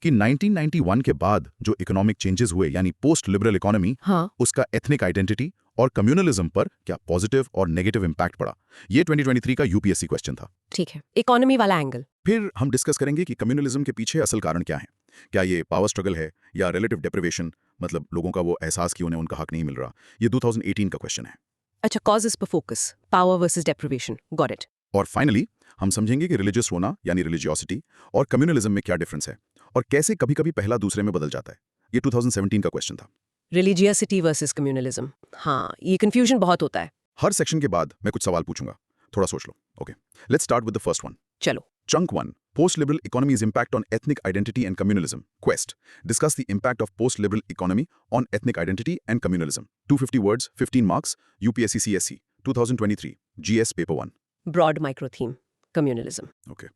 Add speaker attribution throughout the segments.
Speaker 1: कि 1991 के बाद जो इकोनॉमिक चेंजेस हुए यानी पोस्ट लिबरल इकोनॉमी,
Speaker 2: हाँ,
Speaker 1: उसका एथनिक आइडेंटिटी और कम्युनलिज्म पर क्या पॉजिटिव और नेगेटिव इम्पैक्ट पड़ा। ये 2023 का यूपीएससी क्वेश्चन था।
Speaker 2: ठीक है, इकोनॉमी वाला एंगल।
Speaker 1: फिर हम डिस्कस करेंगे कि कम्युनलिज्म के पीछे असल कारण क्या है। क्या ये पावर स्ट्रगल है या रिलेटिव डेप्रिवेशन, मतलब लोगों का वो एहसास कि उन्हें उनका हक नहीं मिल रहा। ये 2018 का क्वेश्चन है।
Speaker 2: अच्छा, कॉजेस पर focus, power versus deprivation, got it.
Speaker 1: और फाइनली हम समझेंगे कि रिलीजियस होना यानी रिलीजियोसिटी और कम्युनलिज्म में क्या डिफरेंस है और कैसे कभी-कभी पहला दूसरे में बदल जाता है। ये 2017 का क्वेश्चन था।
Speaker 2: रिलीजियसिटी वर्सेस कम्युनलिज्म, हाँ, ये कंफ्यूजन बहुत होता है।
Speaker 1: हर सेक्शन के बाद मैं कुछ सवाल पूछूंगा, थोड़ा सोच लो। Okay, let's start with the first one.
Speaker 2: चलो।
Speaker 1: Chunk 1. Post-liberal economy's impact on ethnic identity and communalism. Quest. Discuss the impact of post-liberal economy on ethnic identity and communalism. 250 words, 15 marks. UPSC CSC. 2023. GS Paper 1.
Speaker 2: Broad micro theme, communalism.
Speaker 1: Okay.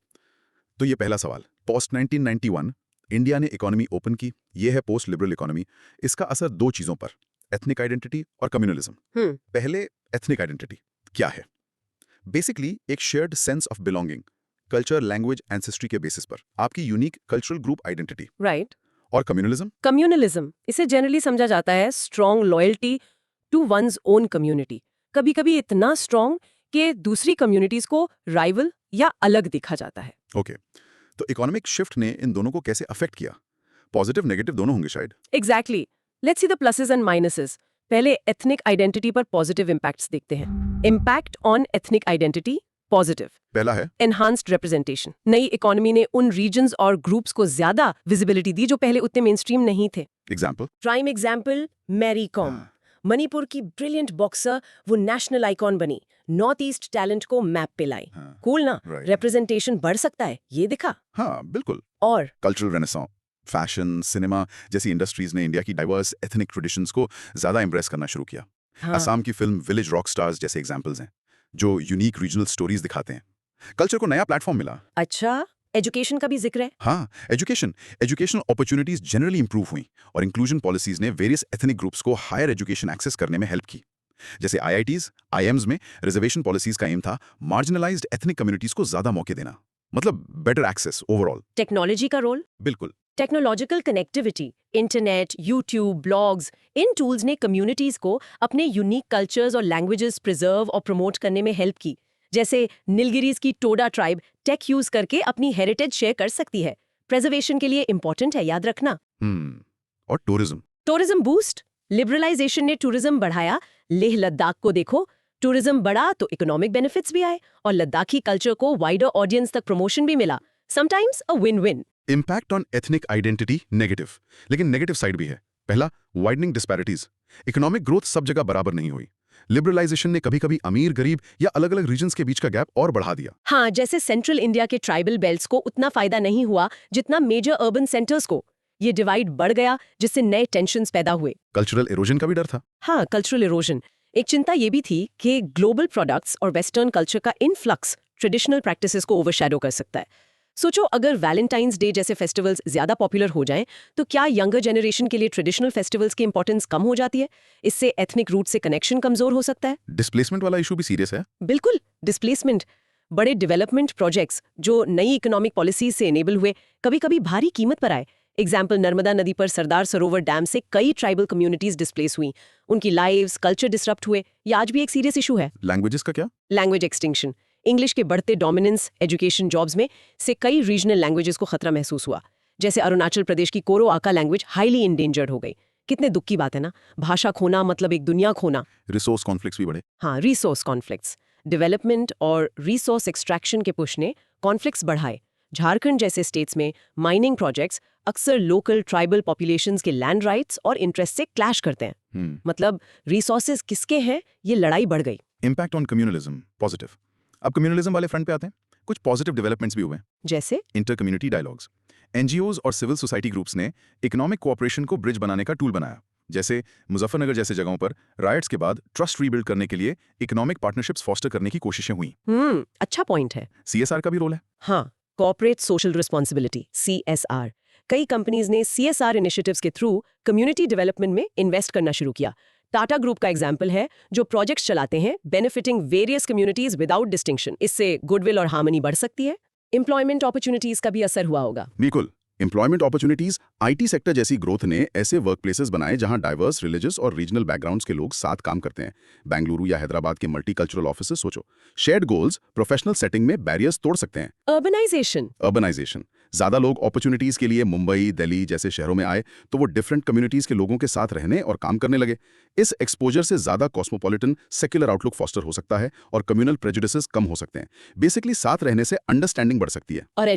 Speaker 1: तो ये पहला सवाल। Post 1991 India ने economy open की। ये है post liberal economy. इसका असर दो चीजों पर, एथनिक आइडेंटिटी और कम्युनलिज्म। पहले एथनिक आइडेंटिटी क्या है? बेसिकली एक shared sense of belonging, culture, language, ancestry के बेसिस पर आपकी unique cultural group identity.
Speaker 2: Right.
Speaker 1: और कम्युनलिज्म?
Speaker 2: कम्युनलिज्म इसे जनरली समझा जाता है strong loyalty to one's own community, कभी कभी इतना स्ट्रॉन्ग कि दूसरी कम्युनिटीज को राइवल या अलग दिखा जाता है।
Speaker 1: ओके, तो इकोनॉमिक शिफ्ट ने इन दोनों को कैसे अफेक्ट किया? पॉजिटिव नेगेटिव दोनों होंगे शायद।
Speaker 2: Exactly, let's see the pluses and minuses. पहले एथनिक आइडेंटिटी पर पॉजिटिव इम्पैक्ट्स देखते हैं। Impact on ethnic identity positive.
Speaker 1: पहला है
Speaker 2: एनहांस्ड रिप्रेजेंटेशन। नई इकोनॉमी ने उन रीजन्स और ग्रुप्स को ज्यादा विजिबिलिटी दी जो पहले उतने मेनस्ट्रीम नहीं थे।
Speaker 1: Example?
Speaker 2: Prime example, Mary Kom, Manipur की ब्रिलियंट बॉक्सर, वो नेशनल आइकॉन बनी, नॉर्थ ईस्ट टैलेंट को मैप पे लाई। कूल ना? रिप्रेजेंटेशन बढ़ सकता है, ये दिखा।
Speaker 1: हाँ बिल्कुल।
Speaker 2: और
Speaker 1: कल्चरल रेनेसांस, फैशन, सिनेमा जैसी इंडस्ट्रीज ने इंडिया की डाइवर्स एथनिक ट्रेडिशंस को ज्यादा इंप्रेस करना शुरू किया। असम की फिल्म विलेज रॉक स्टार्स जैसे एग्जाम्पल्स हैं जो यूनिक रीजनल स्टोरीज दिखाते हैं। कल्चर को नया प्लेटफॉर्म मिला।
Speaker 2: अच्छा, एजुकेशन का भी जिक्र है।
Speaker 1: हाँ, एजुकेशनल अपॉर्चुनिटीज जनरली इंप्रूव हुई और इंक्लूजन पॉलिसीज ने वेरियस एथनिक ग्रुप्स को हायर एजुकेशन एक्सेस करने में हेल्प की। जैसे आईआईटीज, आईएम्स में रिजर्वेशन पॉलिसीज का एम था मार्जिनलाइज्ड एथनिक कम्युनिटीज को ज्यादा मौके देना, मतलब बेटर एक्सेस ओवरऑल।
Speaker 2: टेक्नोलॉजी का रोल?
Speaker 1: बिल्कुल।
Speaker 2: Technological connectivity, internet, YouTube, blogs, इन टूल्स ने कम्युनिटीज को अपने यूनिक कल्चर्स और लैंग्वेजेस प्रिजर्व और प्रमोट करने में हेल्प की। जैसे नीलगिरीज की टोडा ट्राइब टेक यूज करके अपनी हेरिटेज शेयर कर सकती है। प्रिजर्वेशन के लिए इंपॉर्टेंट है, याद रखना।
Speaker 1: और
Speaker 2: टूरिज्म बूस्ट, लिबरलाइजेशन ने टूरिज्म बढ़ाया। लेह लद्दाख को देखो, टूरिज्म बढ़ा तो इकोनॉमिक बेनिफिट्स भी आए और लद्दाखी कल्चर को वाइडर ऑडियंस तक प्रमोशन भी मिला। Sometimes a win win.
Speaker 1: Impact on ethnic identity negative, लेकिन नेगेटिव साइड भी है। पहला, वाइडनिंग डिस्पैरिटीज। इकोनॉमिक ग्रोथ सब जगह बराबर नहीं हुई। लिबरलाइजेशन ने कभी कभी अमीर गरीब या अलग अलग रीजन्स के बीच का गैप और बढ़ा दिया।
Speaker 2: हाँ, जैसे सेंट्रल इंडिया के ट्राइबल बेल्ट्स को उतना फायदा नहीं हुआ जितना मेजर अर्बन सेंटर्स को। ये डिवाइड बढ़ गया जिससे नए टेंशन्स पैदा हुए।
Speaker 1: कल्चरल इरोजन का भी डर था।
Speaker 2: हाँ, कल्चरल इरोजन। एक चिंता ये भी थी कि ग्लोबल प्रोडक्ट्स और वेस्टर्न कल्चर का इनफ्लक्स ट्रेडिशनल प्रैक्टिसेस को ओवरशैडो कर सकता है। सोचो, अगर वैलेंटाइंस डे जैसे फेस्टिवल्स ज्यादा पॉपुलर हो जाएं, तो क्या यंगर जनरेशन के लिए ट्रेडिशनल फेस्टिवल्स की इंपॉर्टेंस कम हो जाती है? इससे एथनिक रूट से कनेक्शन कमजोर हो सकता है।
Speaker 1: डिस्प्लेसमेंट वाला इशू भी सीरियस है।
Speaker 2: बिल्कुल, डिस्प्लेसमेंट। बड़े डेवलपमेंट प्रोजेक्ट्स जो नई इकोनॉमिक पॉलिसीज से एनेबल हुए, कभी कभी भारी कीमत पर आए। एग्जाम्पल, नर्मदा नदी पर सरदार सरोवर डैम से कई ट्राइबल कम्युनिटीज डिस्प्लेस हुई, उनकी लाइव्स, कल्चर डिसरप्ट हुए। ये आज भी एक सीरियस इशू है।
Speaker 1: लैंग्वेजेस का क्या?
Speaker 2: Language extinction. इंग्लिश के बढ़ते डोमिनेंस एजुकेशन जॉब्स में से कई रीजनल लैंग्वेजेस को खतरा महसूस हुआ। जैसे अरुणाचल प्रदेश की कोरो आका लैंग्वेज हाईली इंडेंजर्ड हो गई। कितने दुख की बात है ना, भाषा खोना मतलब एक दुनिया खोना।
Speaker 1: रिसोर्स कॉन्फ्लिक्ट्स भी बढ़े।
Speaker 2: हाँ, रिसोर्स कॉन्फ्लिक्ट्स। डेवलपमेंट और रिसोर्स एक्सट्रैक्शन के पुश ने कॉन्फ्लिक्ट्स बढ़ाए। झारखंड जैसे स्टेट्स में माइनिंग प्रोजेक्ट्स अक्सर लोकल ट्राइबल पॉपुलेशंस के लैंड राइट्स और इंटरेस्ट से क्लैश करते हैं। मतलब रिसोर्सेज किसके हैं, ये लड़ाई बढ़ गई।
Speaker 1: Impact on communalism positive. अब कम्युनलिज्म वाले फ्रंट पे आते हैं। कुछ पॉजिटिव डेवलपमेंट्स भी हुए।
Speaker 2: जैसे
Speaker 1: इंटर कम्युनिटी डायलॉग्स। एनजीओज और सिविल सोसाइटी ग्रुप्स ने इकोनॉमिक कोऑपरेशन को ब्रिज बनाने का टूल बनाया। जैसे मुजफ्फरनगर जैसे जगहों पर राइट्स के बाद ट्रस्ट रीबिल्ड करने के लिए इकोनॉमिक पार्टनरशिप्स फॉस्टर करने की कोशिशें हुई।
Speaker 2: अच्छा पॉइंट है।
Speaker 1: सीएसआर का भी रोल है।
Speaker 2: हाँ, कॉर्पोरेट सोशल रिस्पॉन्सिबिलिटी, CSR। कई कंपनीज ने CSR इनिशिएटिव्स के थ्रू कम्युनिटी डेवलपमेंट में इन्वेस्ट करना शुरू किया। टाटा ग्रुप का एग्जाम्पल है, जो प्रोजेक्ट्स चलाते हैं benefiting various communities without distinction. इससे गुडविल और हार्मनी बढ़ सकती है। एम्प्लॉयमेंट अपॉर्चुनिटीज का भी असर हुआ होगा।
Speaker 1: बिल्कुल, एम्प्लॉयमेंट अपॉर्चुनिटीज, आईटी सेक्टर जैसी ग्रोथ ने ऐसे वर्क प्लेसेस बनाए जहां डाइवर्स रिलीजियस और रीजनल बैकग्राउंड्स के लोग साथ काम करते हैं। बेंगलुरु या हैदराबाद के मल्टीकल्चरल ऑफिसेस सोचो। शेयर्ड गोल्स प्रोफेशनल सेटिंग में बैरियर्स तोड़ सकते हैं। अर्बनाइजेशन, ज्यादा लोग अपॉर्चुनिटीज के लिए मुंबई, दिल्ली जैसे शहरों में आए तो वो डिफरेंट कम्युनिटीज के लोगों के साथ रहने और काम करने लगे। इस एक्सपोजर से ज्यादा कॉस्मोपॉलिटन सेक्युलर आउटलुक फॉस्टर हो सकता है और कम्युनल प्रेजुडिसेस कम हो सकते हैं। बेसिकली साथ रहने से अंडरस्टैंडिंग बढ़ सकती है।
Speaker 2: और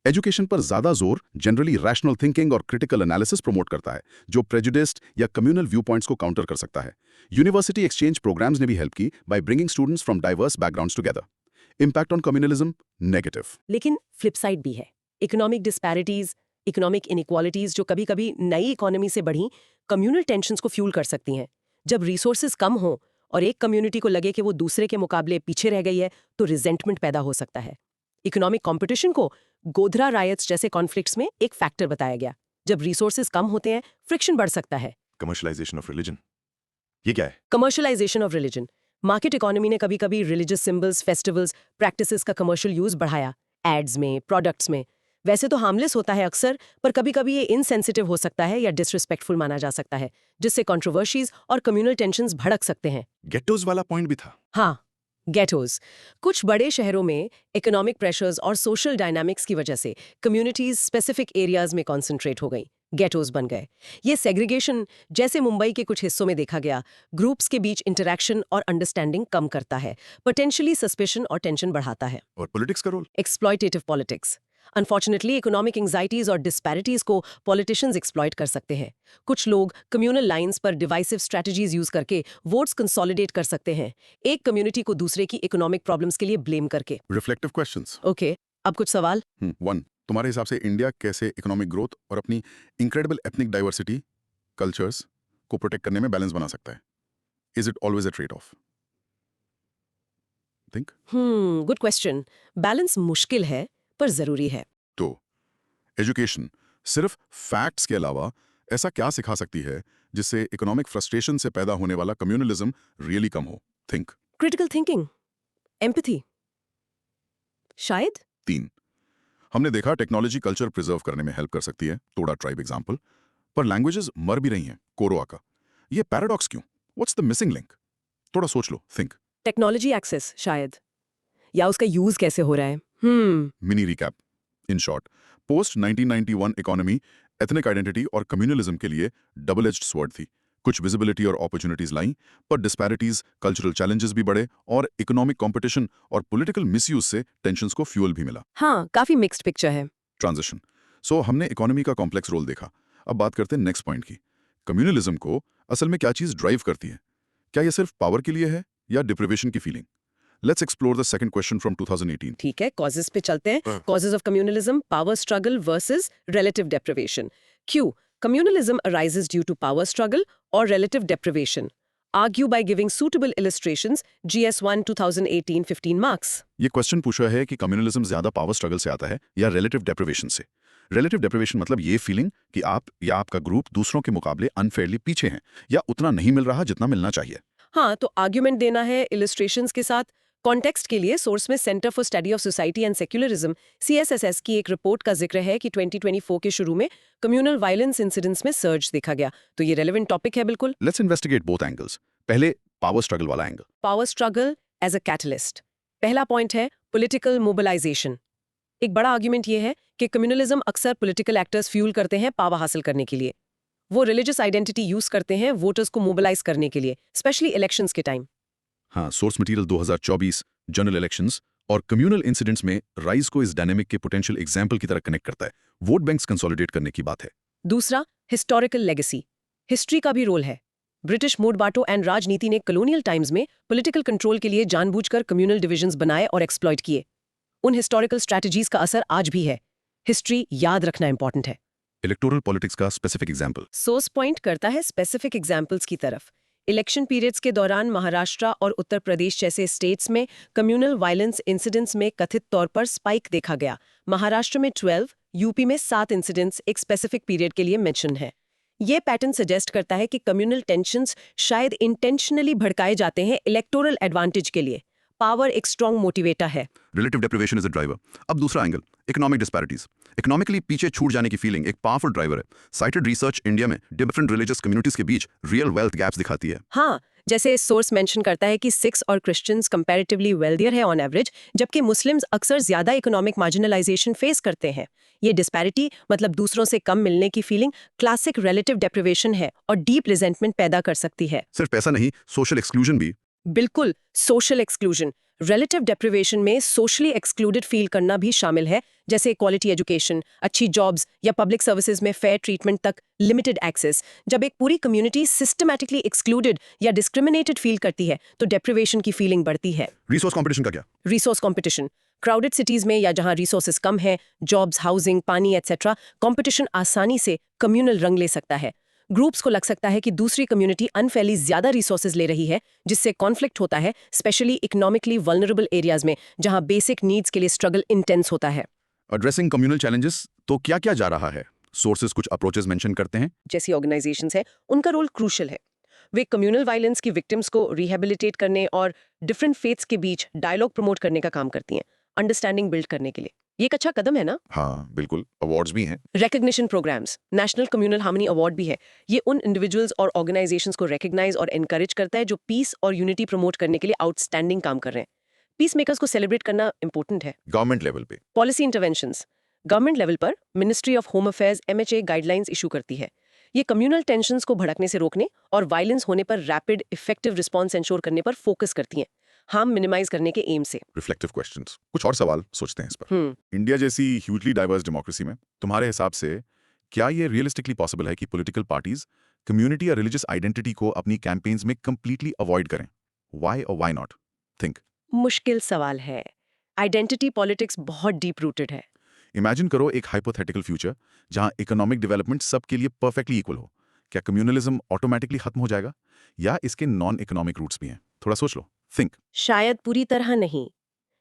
Speaker 1: एजुकेशन पर ज्यादा जोर जनरली रैशनल थिंकिंग और क्रिटिकल एनालिसिस प्रमोट करता है, जो प्रेजुडिस्ड या कम्युनल व्यू पॉइंट्स को काउंटर कर सकता है। यूनिवर्सिटी एक्सचेंज प्रोग्राम्स ने भी हेल्प की by bringing students from diverse backgrounds together. Impact on communalism negative.
Speaker 2: लेकिन फ्लिप साइड भी है। इकोनॉमिक डिस्पैरिटीज, इकोनॉमिक इनइक्वालिटीज जो कभी कभी नई इकोनॉमी से बढ़ी कम्युनल टेंशन्स को फ्यूल कर सकती हैं। जब रिसोर्सेज कम हो और एक कम्युनिटी को लगे कि वो दूसरे के मुकाबले पीछे रह गई है तो रिजेंटमेंट पैदा हो सकता है। इकोनॉमिक कंपटीशन को गोधरा रायट्स जैसे कॉन्फ्लिक्ट्स में एक फैक्टर बताया गया। जब रिसोर्सेज कम होते हैं फ्रिक्शन बढ़ सकता है।
Speaker 1: कमर्शलाइजेशन ऑफ रिलीजन, ये क्या है?
Speaker 2: Commercialisation of religion, market economy ने कभी कभी रिलीजियस सिंबल्स, फेस्टिवल्स, प्रैक्टिसेस का कमर्शियल यूज बढ़ाया, एड्स में, प्रोडक्ट्स में। वैसे तो हार्मलेस होता है अक्सर, पर कभी कभी ये इनसेंसिटिव हो सकता है या डिसरिस्पेक्टफुल माना जा सकता है, जिससे कंट्रोवर्सीज और कम्युनल टेंशन्स भड़क सकते हैं।
Speaker 1: गेटोज वाला पॉइंट भी था।
Speaker 2: हाँ, गेटोज। कुछ बड़े शहरों में इकोनॉमिक प्रेशर्स और सोशल डायनामिक्स की वजह से कम्युनिटीज स्पेसिफिक एरियाज में कॉन्सेंट्रेट हो गई, गेटोज बन गए। ये सेग्रीगेशन, जैसे मुंबई के कुछ हिस्सों में देखा गया, ग्रुप्स के बीच इंटरैक्शन और अंडरस्टैंडिंग कम करता है, पोटेंशियली सस्पिशन और टेंशन बढ़ाता है।
Speaker 1: और पॉलिटिक्स का role?
Speaker 2: Exploitative politics. Unfortunately economic anxieties और डिस्पैरिटीज को पॉलिटिशियंस एक्सप्लॉयट कर सकते हैं। कुछ लोग कम्युनल लाइंस पर डिवाइसिव स्ट्रैटेजीज यूज करके वोट्स कंसोलिडेट कर सकते हैं, एक कम्युनिटी को दूसरे की इकोनॉमिक प्रॉब्लम्स के लिए ब्लेम करके।
Speaker 1: Reflective questions.
Speaker 2: ओके, अब कुछ सवाल।
Speaker 1: 1. तुम्हारे हिसाब से इंडिया कैसे इकोनॉमिक ग्रोथ और अपनी इनक्रेडिबल एथनिक डाइवर्सिटी, कल्चर्स को प्रोटेक्ट करने में बैलेंस बना सकता है? Is it always a trade off? Think.
Speaker 2: Good question. Balance मुश्किल है पर जरूरी है।
Speaker 1: तो एजुकेशन सिर्फ फैक्ट्स के अलावा ऐसा क्या सिखा सकती है जिससे इकोनॉमिक फ्रस्ट्रेशन से पैदा होने वाला कम्युनलिज्म रियली कम हो? थिंक।
Speaker 2: क्रिटिकल थिंकिंग, एम्पैथी, शायद।
Speaker 1: 3. हमने देखा टेक्नोलॉजी कल्चर प्रिजर्व करने में हेल्प कर सकती है, तोड़ा ट्राइब एग्जाम्पल, पर लैंग्वेजेस मर भी रही हैं, कोरोआ का। ये पैराडॉक्स क्यों? What's the missing link? थोड़ा सोच लो, थिंक।
Speaker 2: टेक्नोलॉजी एक्सेस शायद, या उसका यूज कैसे हो रहा है।
Speaker 1: Mini recap. In short, post 1991 economy ethnic identity और कम्युनलिज्म के लिए डबल एज्ड स्वॉर्ड थी। कुछ विजिबिलिटी और अपॉर्चुनिटीज लाई, पर डिस्पैरिटीज, कल्चरल चैलेंजेस भी बढ़े और इकोनॉमिक कंपटीशन और पॉलिटिकल मिसयूज से टेंशंस को फ्यूल भी मिला।
Speaker 2: हाँ, काफी मिक्स्ड पिक्चर है।
Speaker 1: ट्रांजिशन। सो हमने इकोनॉमी का कॉम्प्लेक्स रोल देखा। अब बात करते हैं नेक्स्ट पॉइंट की। कम्युनलिज्म को असल में क्या चीज ड्राइव करती है? क्या ये सिर्फ पावर के लिए है या डिप्रिवेशन की feeling? Let's explore the second question from 2018।
Speaker 2: ठीक है, कॉजेस पे चलते हैं। Causes of communalism, power struggle versus relative deprivation. क्यों communalism arises due to power struggle or relative deprivation? Argue by giving suitable illustrations. GS1 2018 15 marks.
Speaker 1: ये question पूछा है कि कम्युनलिज्म ज्यादा पावर स्ट्रगल से आता है या रिलेटिव डेप्रिवेशन से। रिलेटिव डेप्रिवेशन मतलब ये फीलिंग कि आप या आपका ग्रुप दूसरों के मुकाबले अनफेयरली पीछे हैं या उतना नहीं मिल रहा जितना मिलना चाहिए।
Speaker 2: हाँ, तो आर्ग्यूमेंट देना है इलिस्ट्रेशंस के साथ। कॉन्टेक्स्ट के लिए सोर्स में centre for study of society and secularism CSSS की एक रिपोर्ट का जिक्र है कि 2024 के शुरू में कम्युनल वायलेंस इंसिडेंट्स में सर्ज देखा गया। तो ये रेलेवेंट टॉपिक है बिल्कुल।
Speaker 1: Let's investigate both angles. पहले पावर स्ट्रगल वाला angle.
Speaker 2: Power struggle as a catalyst. पहला पॉइंट है पॉलिटिकल मोबिलाइजेशन। एक बड़ा आर्ग्यूमेंट ये है कि कम्युनलिज्म अक्सर पॉलिटिकल एक्टर्स फ्यूल करते हैं पावर हासिल करने के लिए। वो रिलीजियस आइडेंटिटी यूज करते हैं वोटर्स को मोबिलाइज करने के लिए, स्पेशली इलेक्शंस के टाइम।
Speaker 1: हाँ, सोर्स मटेरियल 2024 जनरल इलेक्शंस और कम्युनल इंसिडेंट्स में राइज को इस डायनेमिक के पोटेंशियल एग्जाम्पल की तरह कनेक्ट करता है। वोट बैंक्स कंसोलिडेट करने की बात है।
Speaker 2: दूसरा, हिस्टोरिकल लेगेसी। हिस्ट्री का भी रोल है। ब्रिटिश मोडबाटो एंड राजनीति ने कॉलोनियल टाइम्स में पॉलिटिकल कंट्रोल के लिए जानबूझकर कम्युनल डिविजन्स बनाए और एक्सप्लॉइट किए। उन हिस्टोरिकल स्ट्रैटेजीज का असर आज भी है। हिस्ट्री याद रखना इंपॉर्टेंट है।
Speaker 1: इलेक्टोरल पॉलिटिक्स का स्पेसिफिक एग्जाम्पल।
Speaker 2: सोर्स पॉइंट करता है स्पेसिफिक एग्जाम्पल्स की तरफ। इलेक्शन पीरियड्स के दौरान महाराष्ट्र और उत्तर प्रदेश जैसे स्टेट्स में कम्युनल वायलेंस इंसिडेंट्स में कथित तौर पर स्पाइक देखा गया। महाराष्ट्र में 12, यूपी में 7 इंसिडेंट्स एक स्पेसिफिक पीरियड के लिए मेंशन है। ये पैटर्न सजेस्ट करता है कि कम्युनल टेंशंस शायद इंटेंशनली भड़काए जाते हैं इलेक्टोरल एडवांटेज के लिए। पावर एक स्ट्रॉन्ग मोटिवेटर है।
Speaker 1: Relative deprivation is a driver. अब दूसरा एंगल, इकोनॉमिक डिस्पैरिटीज, इकोनॉमिकली पीछे छूट जाने की फीलिंग एक पावरफुल ड्राइवर है। साइटेड रिसर्च इंडिया में डिफरेंट रिलीजियस कम्युनिटीज के बीच रियल वेल्थ गैप्स दिखाती है।
Speaker 2: हाँ, जैसे सोर्स मेंशन करता है कि सिख्स और क्रिश्चियंस कंपैरेटिवली वेल्दियर है ऑन एवरेज, जबकि मुस्लिम्स अक्सर ज्यादा इकोनॉमिक मार्जिनलाइजेशन फेस करते हैं। ये डिस्पैरिटी मतलब दूसरों से कम मिलने की फीलिंग क्लासिक रिलेटिव डेप्रिवेशन है और डीप रिजेंटमेंट पैदा कर सकती है।
Speaker 1: सिर्फ पैसा नहीं, सोशल एक्सक्लूजन भी।
Speaker 2: बिल्कुल, सोशल एक्सक्लूजन। रिलेटिव डेप्रिवेशन में सोशली एक्सक्लूडेड फील करना भी शामिल है, जैसे क्वालिटी एजुकेशन, अच्छी जॉब्स या पब्लिक सर्विसेज में फेयर ट्रीटमेंट तक लिमिटेड एक्सेस। जब एक पूरी कम्युनिटी सिस्टमैटिकली एक्सक्लूडेड या डिस्क्रिमिनेटेड फील करती है तो डेप्रिवेशन की फीलिंग बढ़ती है।
Speaker 1: रिसोर्स कंपटीशन का क्या?
Speaker 2: रिसोर्स कंपटीशन, क्राउडेड सिटीज में या जहां रिसोर्सेज कम है, जॉब्स, हाउसिंग, पानी एटसेट्रा, कंपटीशन आसानी से कम्युनल रंग ले सकता है। ग्रुप्स को लग सकता है कि दूसरी कम्युनिटी अनफेयरली ज्यादा रिसोर्सेज ले रही है, जिससे कॉन्फ्लिक्ट होता है, स्पेशली इकोनॉमिकली वल्नरेबल एरियाज में जहां बेसिक नीड्स के लिए स्ट्रगल इंटेंस होता है।
Speaker 1: एड्रेसिंग कम्युनल चैलेंजेस तो क्या क्या जा रहा है? सोर्सेज कुछ अप्रोचेस मेंशन करते हैं।
Speaker 2: जैसी ऑर्गेनाइजेशंस है, उनका रोल क्रूशल है। वे कम्युनल वायलेंस की विक्टिम्स को रिहेबिलिटेट करने और डिफरेंट फेथ्स के बीच डायलॉग प्रमोट करने का काम करती हैं, अंडरस्टैंडिंग बिल्ड करने के लिए। ये एक अच्छा कदम है ना?
Speaker 1: हाँ बिल्कुल, अवार्ड्स भी हैं।
Speaker 2: Recognition programmes, national communal harmony award भी है। ये उन इंडिविजुअल्स और ऑर्गेनाइजेशंस को रिकग्नाइज और एनकरेज करता है जो पीस और यूनिटी प्रमोट करने के लिए आउटस्टैंडिंग काम कर रहे हैं। पीस मेकर्स को सेलिब्रेट करना इंपॉर्टेंट है।
Speaker 1: गवर्नमेंट लेवल पे
Speaker 2: पॉलिसी इंटरवेंशंस, गवर्नमेंट लेवल पर ministry of home affairs MHA guidelines issue करती है। ये कम्युनल टेंशंस को भड़कने से रोकने और वायलेंस होने पर रैपिड इफेक्टिव रिस्पांस इंश्योर करने पर फोकस करती हैं, हार्म मिनिमाइज करने के एम से।
Speaker 1: रिफ्लेक्टिव क्वेश्चंस, कुछ और सवाल सोचते हैं इस पर। इंडिया जैसी ह्यूजली डाइवर्स डेमोक्रेसी में तुम्हारे हिसाब से क्या ये रियलिस्टिकली पॉसिबल है कि पॉलिटिकल पार्टीज कम्युनिटी या रिलीजियस आइडेंटिटी को अपनी कैंपेन्स में कंप्लीटली अवॉइड करें? व्हाई और व्हाई नॉट? थिंक।
Speaker 2: मुश्किल सवाल है। आइडेंटिटी पॉलिटिक्स बहुत डीप रूटेड है।
Speaker 1: इमेजिन करो एक हाइपोथेटिकल फ्यूचर जहां इकोनॉमिक डेवलपमेंट सबके लिए परफेक्टली इक्वल हो। क्या कम्युनलिज्म ऑटोमेटिकली खत्म हो जाएगा या इसके नॉन इकोनॉमिक रूट्स भी हैं? थोड़ा सोच लो, थिंक।
Speaker 2: शायद पूरी तरह नहीं।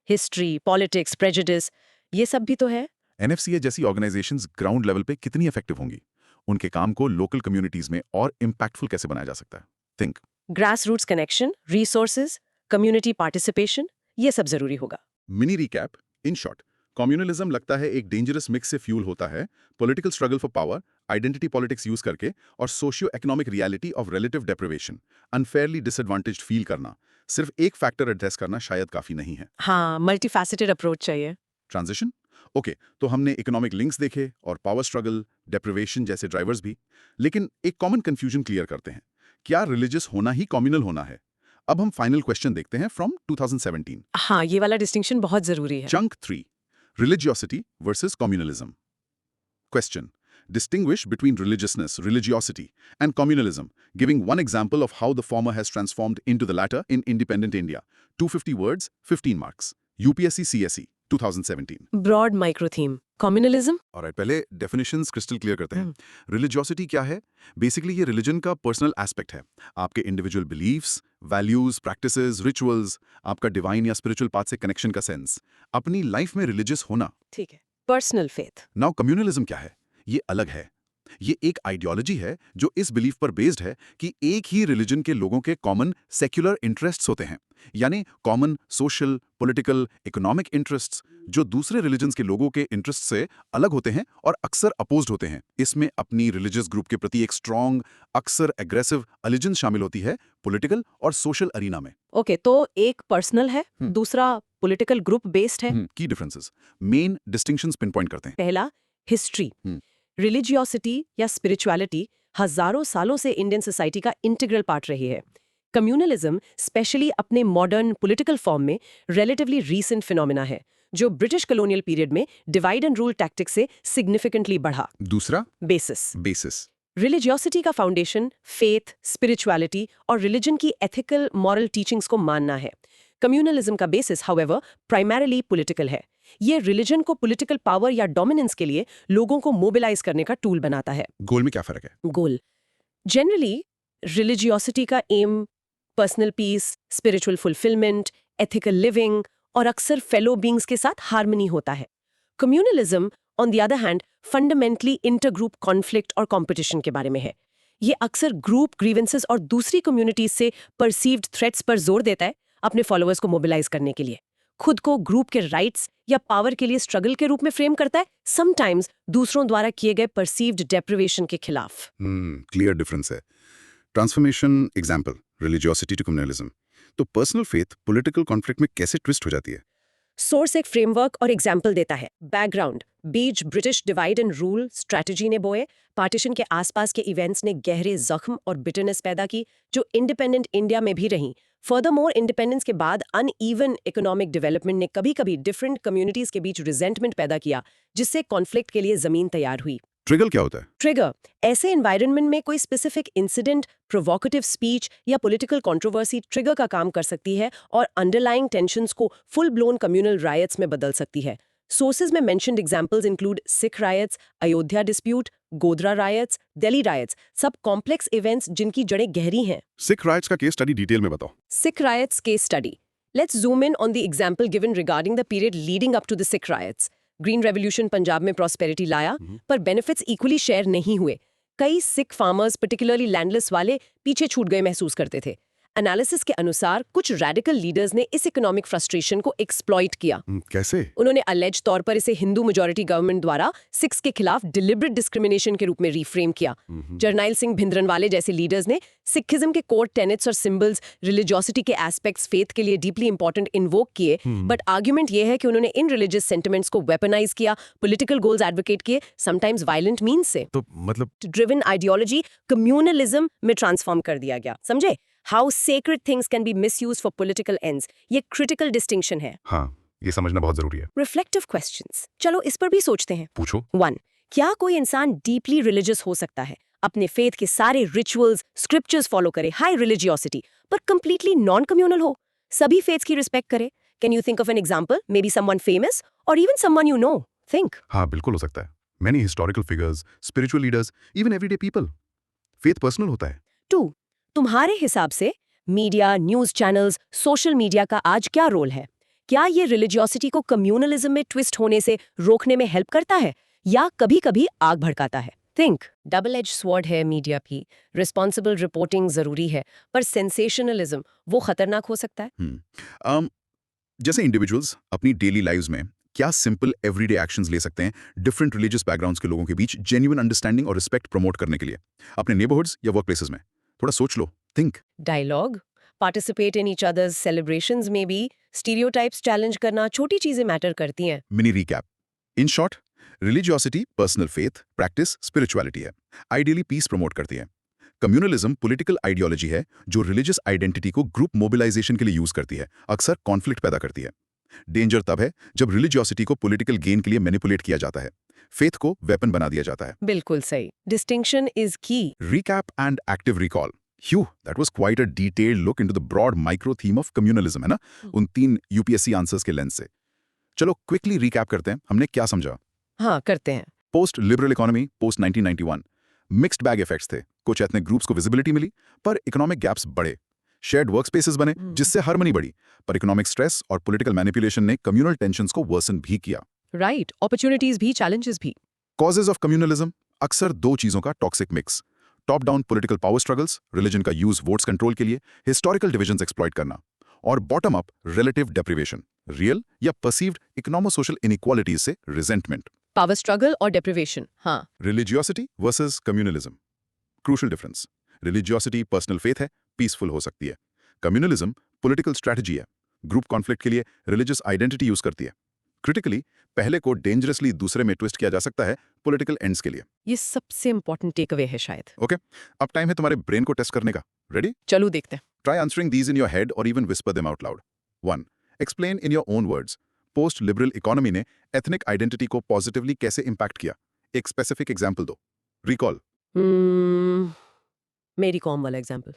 Speaker 2: हिस्ट्री, पॉलिटिक्स, प्रेजुडिस, ये सब भी तो है।
Speaker 1: NFCA जैसी ऑर्गेनाइजेशंस ग्राउंड लेवल पे कितनी इफेक्टिव होंगी? उनके काम को लोकल कम्युनिटीज में और इम्पैक्टफुल कैसे बनाया जा सकता है? Think.
Speaker 2: Grass roots connection, resources, community participation, ये सब जरूरी होगा।
Speaker 1: Mini recap, in short, communalism लगता है एक डेंजरस मिक्स से फ्यूल होता है political struggle for power, identity politics use करके, और socio economic reality of relative deprivation, unfairly disadvantaged feel करना। सिर्फ एक फैक्टर एड्रेस करना शायद काफी नहीं है।
Speaker 2: हाँ, मल्टीफैसेटेड अप्रोच चाहिए।
Speaker 1: ट्रांजिशन? ओके, तो हमने इकोनॉमिक लिंक्स देखे और पावर स्ट्रगल, डेप्रिवेशन जैसे ड्राइवर्स भी, लेकिन एक कॉमन कंफ्यूजन क्लियर करते हैं। क्या रिलीजियस होना ही कम्युनल होना है? अब हम फाइनल क्वेश्चन देखते हैं फ्रॉम 2017।
Speaker 2: हाँ, ये वाला डिस्टिंक्शन बहुत जरूरी है।
Speaker 1: Chunk 3. Religiosity versus communalism. Question. Distinguish between religiousness, religiosity, and communalism, giving one example of how the former has transformed into the latter in independent India. 250 words, 15 marks. UPSC CSE, 2017.
Speaker 2: Broad micro theme, communalism.
Speaker 1: Alright, पहले definitions crystal clear करते हैं। Religiosity क्या है? Basically ये religion का personal aspect है। आपके individual beliefs, values, practices, rituals, आपका divine या spiritual path से connection का sense, अपनी life में religious होना।
Speaker 2: ठीक है। Personal faith.
Speaker 1: Now communalism क्या है? ये अलग है। ये एक आइडियोलॉजी है जो इस बिलीफ पर बेस्ड है कि एक ही रिलीजन के लोगों के कॉमन सेक्युलर इंटरेस्ट्स होते हैं, यानी common social, political, economic interests जो दूसरे रिलीजन्स के लोगों के इंटरेस्ट से अलग होते हैं और अक्सर अपोज्ड होते हैं। इसमें अपनी रिलीजियस ग्रुप के प्रति एक स्ट्रॉन्ग, अक्सर एग्रेसिव अलिजेंस शामिल होती है पॉलिटिकल और सोशल अरीना में।
Speaker 2: ओके, तो एक पर्सनल है, दूसरा पॉलिटिकल ग्रुप बेस्ड है।
Speaker 1: की डिफरेंसेस, मेन डिस्टिंक्शंस पिनपॉइंट करते हैं।
Speaker 2: पहला, हिस्ट्री। रिलीजियोसिटी या स्पिरिचुअलिटी हजारों सालों से इंडियन सोसाइटी का इंटीग्रल पार्ट रही है। कम्युनलिज्म स्पेशली अपने मॉडर्न पॉलिटिकल फॉर्म में रिलेटिवली रीसेंट फिनोमिना है, जो ब्रिटिश कॉलोनियल पीरियड में डिवाइड एंड रूल टैक्टिक से सिग्निफिकेंटली बढ़ा।
Speaker 1: दूसरा,
Speaker 2: बेसिस। रिलीजियोसिटी का फाउंडेशन फेथ, स्पिरिचुअलिटी और रिलीजन की एथिकल मॉरल टीचिंग्स को मानना है। कम्युनलिज्म का बेसिस हाउएवर प्राइमरीली पॉलिटिकल है। ये रिलीजन को पॉलिटिकल पावर या डोमिनेंस के लिए लोगों को मोबिलाइज करने का टूल बनाता है।
Speaker 1: गोल में क्या फर्क है?
Speaker 2: गोल जनरली रिलीजियोसिटी का aim personal peace, spiritual fulfilment, ethical living और अक्सर फेलो बींग्स के साथ हार्मनी होता है। Communalism on the other hand fundamentally intergroup conflict और कंपटीशन के बारे में है। ये अक्सर ग्रुप ग्रीवेंसेस और दूसरी कम्युनिटीज से परसीव्ड थ्रेट्स पर जोर देता है, अपने फॉलोअर्स को मोबिलाइज करने के लिए। खुद को ग्रुप के राइट्स या पावर के लिए स्ट्रगल के रूप में फ्रेम करता है, समटाइम्स दूसरों द्वारा किए गए परसीव्ड डेप्रिवेशन के खिलाफ।
Speaker 1: क्लियर डिफरेंस है। Transformation example, religiosity to communalism. तो पर्सनल फेथ पॉलिटिकल कॉन्फ्लिक्ट में कैसे ट्विस्ट हो जाती है?
Speaker 2: सोर्स एक फ्रेमवर्क और एग्जाम्पल देता है। बैकग्राउंड, बीज British divide and rule strategy ने बोए। पार्टीशन के आसपास के इवेंट्स ने गहरे जख्म और बिटरनेस पैदा की, जो इंडिपेंडेंट इंडिया में भी रहीं। फर्दरमोर, इंडिपेंडेंस के बाद अनइवन इकोनॉमिक डेवलपमेंट ने कभी-कभी डिफरेंट कम्युनिटीज के बीच रिजेंटमेंट पैदा किया, जिससे कॉन्फ्लिक्ट के लिए जमीन तैयार हुई।
Speaker 1: ट्रिगर क्या होता है?
Speaker 2: ट्रिगर ऐसे एनवायरनमेंट में कोई स्पेसिफिक इंसिडेंट, प्रोवोकेटिव स्पीच या पॉलिटिकल कंट्रोवर्सी ट्रिगर का काम कर सकती है और अंडरलाइंग टेंशंस को फुल ब्लोन कम्युनल रायट्स में बदल सकती है। सोर्सेज में mentioned examples include Sikh riots, Ayodhya dispute, Godhra riots, Delhi riots, सब कॉम्प्लेक्स इवेंट्स जिनकी जड़ें गहरी हैं।
Speaker 1: सिख राइट्स का केस स्टडी डिटेल में बताओ।
Speaker 2: Sikh riots case study. Let's zoom in on the example given regarding the period leading up to the Sikh riots. Green revolution Punjab में prosperity लाया, पर बेनिफिट्स इक्वली शेयर नहीं हुए। कई सिख फार्मर्स, पर्टिकुलरली लैंडलेस वाले, पीछे छूट गए महसूस करते थे। एनालिसिस के अनुसार कुछ रेडिकल लीडर्स ने इस इकोनॉमिक फ्रस्ट्रेशन को एक्सप्लॉइट किया।
Speaker 1: कैसे?
Speaker 2: उन्होंने अलेज तौर पर इसे हिंदू मेजॉरिटी गवर्नमेंट द्वारा सिख्स के खिलाफ डिलिबरेट डिस्क्रिमिनेशन के रूप में रिफ्रेम किया। जरनैल सिंह भिंद्रनवाले जैसे लीडर्स ने सिखिज्म के कोर टेनेट्स और सिंबल्स, रिलीजियोसिटी के एस्पेक्ट्स फेथ के लिए डीपली इंपॉर्टेंट इन्वोक किए, बट आर्ग्यूमेंट ये है कि उन्होंने इन रिलीजियस सेंटिमेंट्स को वेपनाइज किया, पॉलिटिकल गोल्स एडवोकेट किए, समटाइम्स वायलेंट मीन्स से।
Speaker 1: तो मतलब
Speaker 2: ड्रिवन आइडियोलॉजी कम्युनलिज्म में ट्रांसफॉर्म कर दिया गया। समझे? How sacred things can be misused for political ends, ये क्रिटिकल डिस्टिंक्शन है।
Speaker 1: हाँ, ये समझना बहुत जरूरी है।
Speaker 2: रिफ्लेक्टिव क्वेश्चंस, चलो इस पर भी सोचते हैं।
Speaker 1: पूछो।
Speaker 2: 1. क्या कोई इंसान डीपली रिलीजियस हो सकता है, अपने फेथ के सारे रिचुअल्स, स्क्रिप्चर्स फॉलो करे, हाई रिलीजियोसिटी, पर कंप्लीटली नॉन कम्युनल हो, सभी फेथ्स की रिस्पेक्ट करे? Can you think of an example, maybe someone famous और even someone you know? Think.
Speaker 1: हाँ, बिल्कुल हो सकता है। Many historical figures, spiritual leaders, even everyday people. Faith personal होता है।
Speaker 2: 2. तुम्हारे हिसाब से media, news channels, social media का आज क्या रोल है? क्या ये रिलीजियोसिटी को कम्युनलिज्म में ट्विस्ट होने से रोकने में हेल्प करता है या कभी-कभी आग भड़काता है? थिंक। डबल एज स्वॉर्ड है मीडिया भी। रिस्पॉन्सिबल रिपोर्टिंग जरूरी है, पर सेंसेशनलिज्म वो खतरनाक हो सकता है।
Speaker 1: जैसे इंडिविजुअल्स अपनी डेली लाइव्स में क्या सिंपल एवरीडे एक्शंस ले सकते हैं डिफरेंट रिलीजियस बैकग्राउंड्स के लोगों के बीच जेन्युइन अंडरस्टैंडिंग और रिस्पेक्ट प्रमोट करने के लिए, अपने नेबरहुड्स या वर्क प्लेसेस में? थोड़ा सोच लो, think.
Speaker 2: Dialogue, participate in each other's celebrations में भी, स्टीरियोटाइप्स चैलेंज करना, छोटी चीजें मैटर करती हैं।
Speaker 1: Mini recap. In short, religiosity personal faith, practice spirituality है, आइडियली पीस प्रमोट करती है। कम्युनलिज्म पॉलिटिकल आइडियोलॉजी है जो रिलीजियस आइडेंटिटी को ग्रुप मोबिलाइजेशन के लिए यूज करती है, अक्सर कॉन्फ्लिक्ट पैदा करती है। डेंजर तब है जब रिलीजियोसिटी को पॉलिटिकल गेन के लिए मैनिपुलेट किया जाता है, फेथ को वेपन बना दिया जाता है।
Speaker 2: बिल्कुल सही। डिस्टिंक्शन इज की।
Speaker 1: Recap and active recall. Phew, that was quite a detailed look into the broad micro theme of communalism, है ना? उन 3 यूपीएससी आंसर्स के लेंस से। चलो क्विकली रिकैप करते हैं, हमने क्या समझा?
Speaker 2: हाँ, करते हैं।
Speaker 1: Post liberal economy, post 1991, mixed bag effects थे। कुछ एथनिक ग्रुप्स को विजिबिलिटी मिली, पर इकोनॉमिक गैप्स बढ़े। शेयर्ड वर्क स्पेसेस बने, जिससे हार्मनी बढ़ी, पर इकोनॉमिक स्ट्रेस और पॉलिटिकल मैनिपुलेशन ने कम्युनल टेंशंस को वर्सन भी किया।
Speaker 2: राइट, अपॉर्चुनिटीज भी, चैलेंजेस भी।
Speaker 1: कॉजेज ऑफ कम्युनलिज्म अक्सर 2 चीजों का toxic mix, top down political power struggles, religion का यूज वोट्स कंट्रोल के लिए, हिस्टोरिकल डिविजन्स एक्सप्लॉइट करना, और bottom up relative deprivation, real या परसीव्ड इकोनॉमो सोशल इनइक्वालिटीज से रिजेंटमेंट।
Speaker 2: पावर स्ट्रगल और डेप्रिवेशन। हाँ,
Speaker 1: religiosity versus communalism. Crucial difference, religiosity personal faith है, पीसफुल हो सकती है। कम्युनलिज्म पॉलिटिकल स्ट्रैटेजी है, ग्रुप कॉन्फ्लिक्ट के लिए रिलीजियस आइडेंटिटी यूज करती है। क्रिटिकली, पहले को डेंजरसली दूसरे में ट्विस्ट किया जा सकता है पॉलिटिकल एंड्स के लिए।
Speaker 2: ये सबसे इंपॉर्टेंट टेक अवे है शायद।
Speaker 1: ओके, अब टाइम है तुम्हारे ब्रेन को टेस्ट करने का। रेडी?
Speaker 2: चलो देखते हैं।
Speaker 1: Try answering these in your head or even whisper them out loud. 1. Explain in your own words. Post-liberal economy ने ethnic identity को positively कैसे impact किया? एक specific example दो. Recall.
Speaker 2: मेरी कॉम वाला एग्जाम्पल।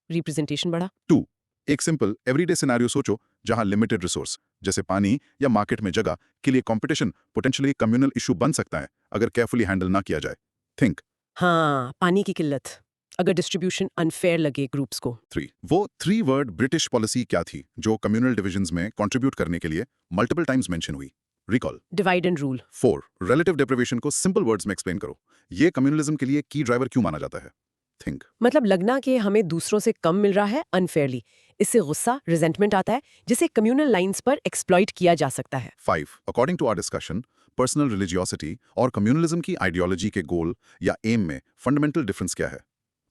Speaker 2: रिप्रेजेंटेशन बढ़ा।
Speaker 1: 2. एक simple everyday scenario सोचो जहां limited resource, जैसे पानी या market में जगह के लिए competition potentially communal issue बन सकता है अगर carefully handle ना किया जाए. Think.
Speaker 2: हाँ, पानी की किल्लत, अगर डिस्ट्रीब्यूशन अनफेयर लगे ग्रुप्स को।
Speaker 1: 3. वो 3 वर्ड ब्रिटिश पॉलिसी क्या थी जो कम्युनल डिविजन्स में कंट्रीब्यूट करने के लिए मल्टीपल टाइम्स मेंशन हुई? Recall.
Speaker 2: Divide and rule.
Speaker 1: 4. Relative deprivation को सिंपल वर्ड्स में एक्सप्लेन करो। ये कम्युनलिज्म के लिए की ड्राइवर क्यों माना जाता है? थिंक.
Speaker 2: मतलब लगना कि हमें दूसरों से कम मिल रहा है अनफेयरली, इससे गुस्सा, रिजेंटमेंट आता है, जिसे कम्युनल लाइंस पर एक्सप्लॉइट किया जा सकता है।
Speaker 1: 5. According to our discussion, personal religiosity और कम्युनलिज्म की आइडियोलॉजी के गोल या एम में फंडामेंटल डिफरेंस क्या है?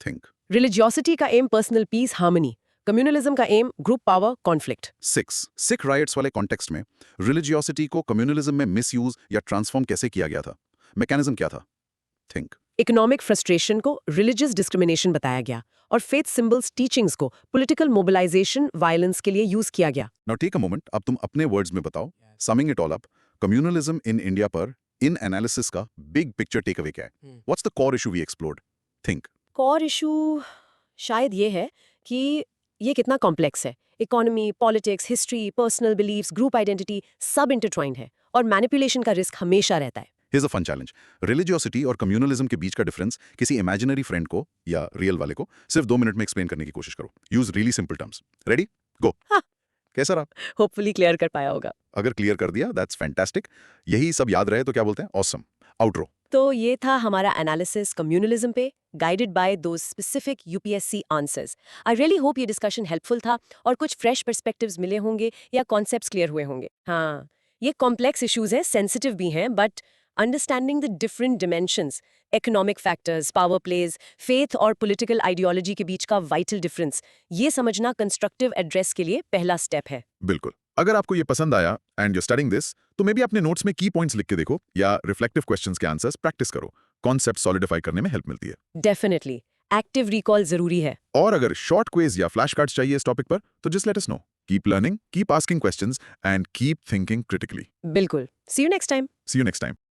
Speaker 1: थिंक।
Speaker 2: रिलीजियोसिटी का aim personal peace, harmony. Communalism का aim group power, conflict.
Speaker 1: 6. Sikh riots वाले कॉन्टेक्स्ट में रिलीजियोसिटी को कम्युनलिज्म में मिसयूज या ट्रांसफॉर्म कैसे किया गया था? मैकेनिज्म क्या था? थिंक।
Speaker 2: इकोनॉमिक फ्रस्ट्रेशन को रिलीजियस डिस्क्रिमिनेशन बताया गया और फेथ सिंबल्स टीचिंग्स को पॉलिटिकल मोबिलाइजेशन, वायलेंस के लिए यूज किया गया।
Speaker 1: नाउ टेक अ मोमेंट, अब तुम अपने वर्ड्स में बताओ, summing it all up, communalism in India पर इन एनालिसिस का बिग पिक्चर टेक अवे क्या है? What's the core issue we explored? Think.
Speaker 2: Core issue शायद ये है कि ये कितना कॉम्प्लेक्स है। Economy, politics, history, personal beliefs, group identity सब इंटरट्वाइंड है और मैनिपुलेशन का रिस्क हमेशा रहता है।
Speaker 1: Here's a fun challenge. Religiosity और कम्युनलिज्म के बीच का डिफरेंस किसी इमेजिनरी फ्रेंड को या रियल वाले को सिर्फ 2 मिनट में एक्सप्लेन करने की कोशिश करो. Use really simple terms. Ready? Go.
Speaker 2: हाँ।
Speaker 1: कैसा रहा?
Speaker 2: होपफुली क्लियर कर पाया होगा।
Speaker 1: अगर क्लियर कर दिया, दैट्स फैंटास्टिक. यही सब याद रहे तो क्या बोलते हैं? ऑसम. आउटरो.
Speaker 2: तो ये था हमारा एनालिसिस कम्युनलिज्म पे, guided by those specific UPSC answers. I really hope ये डिस्कशन हेल्पफुल था और कुछ फ्रेश पर्सपेक्टिव्स मिले होंगे या कॉन्सेप्ट्स क्लियर हुए होंगे। हाँ, ये कॉम्प्लेक्स इश्यूज हैं, सेंसिटिव भी हैं, but understanding the different dimensions, economic factors, power plays, faith और पॉलिटिकल आइडियोलॉजी के बीच का वाइटल डिफरेंस, ये समझना कंस्ट्रक्टिव एड्रेस के लिए पहला स्टेप है।
Speaker 1: बिल्कुल. अगर आपको ये पसंद आया एंड यू स्टडिंग दिस, तो मे बी अपने नोट्स में की पॉइंट्स लिख के देखो या रिफ्लेक्टिव क्वेश्चंस के आंसर्स प्रैक्टिस करो. कॉन्सेप्ट सॉलिडिफाई करने में हेल्प मिलती है.
Speaker 2: डेफिनेटली एक्टिव रिकॉल जरूरी है।
Speaker 1: और अगर शॉर्ट क्विज या फ्लैश कार्ड्स चाहिए इस टॉपिक पर, तो just let us know. Keep learning, keep asking questions and keep thinking critically.
Speaker 2: बिल्कुल। See you next time.
Speaker 1: See you next time.